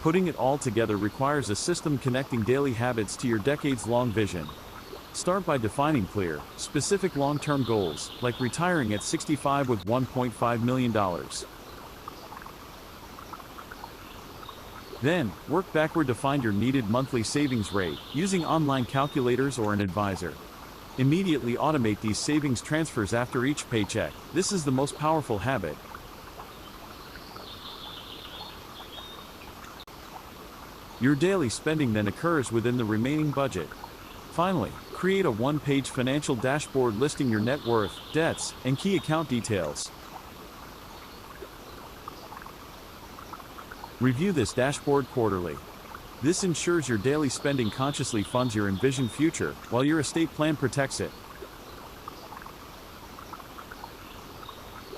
Putting it all together requires a system connecting daily habits to your decades-long vision. Start by defining clear, specific long-term goals, like retiring at 65 with $1.5 million. Then, work backward to find your needed monthly savings rate, using online calculators or an advisor. Immediately automate these savings transfers after each paycheck. This is the most powerful habit. Your daily spending then occurs within the remaining budget. Finally, create a one-page financial dashboard listing your net worth, debts, and key account details. Review this dashboard quarterly. This ensures your daily spending consciously funds your envisioned future, while your estate plan protects it.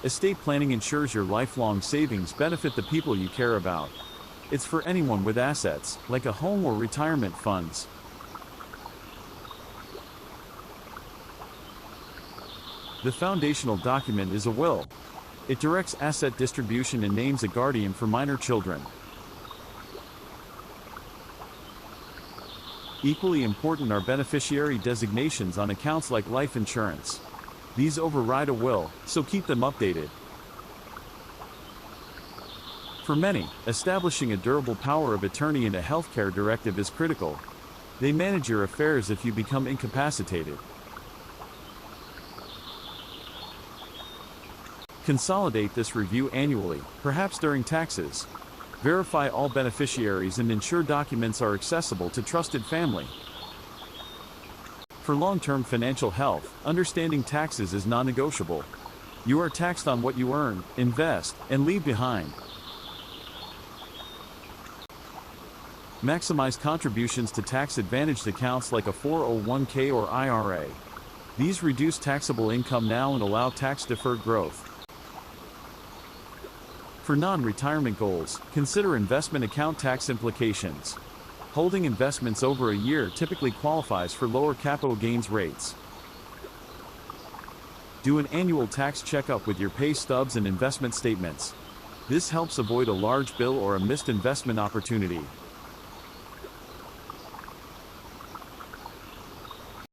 Estate planning ensures your lifelong savings benefit the people you care about. It's for anyone with assets, like a home or retirement funds. The foundational document is a will. It directs asset distribution and names a guardian for minor children. Equally important are beneficiary designations on accounts like life insurance. These override a will, so keep them updated. For many, establishing a durable power of attorney and a healthcare directive is critical. They manage your affairs if you become incapacitated. Consolidate this review annually, perhaps during taxes. Verify all beneficiaries and ensure documents are accessible to trusted family. For long-term financial health, understanding taxes is non-negotiable. You are taxed on what you earn, invest, and leave behind. Maximize contributions to tax-advantaged accounts like a 401k or IRA. These reduce taxable income now and allow tax-deferred growth. For non-retirement goals, consider investment account tax implications. Holding investments over a year typically qualifies for lower capital gains rates. Do an annual tax checkup with your pay stubs and investment statements. This helps avoid a large bill or a missed investment opportunity.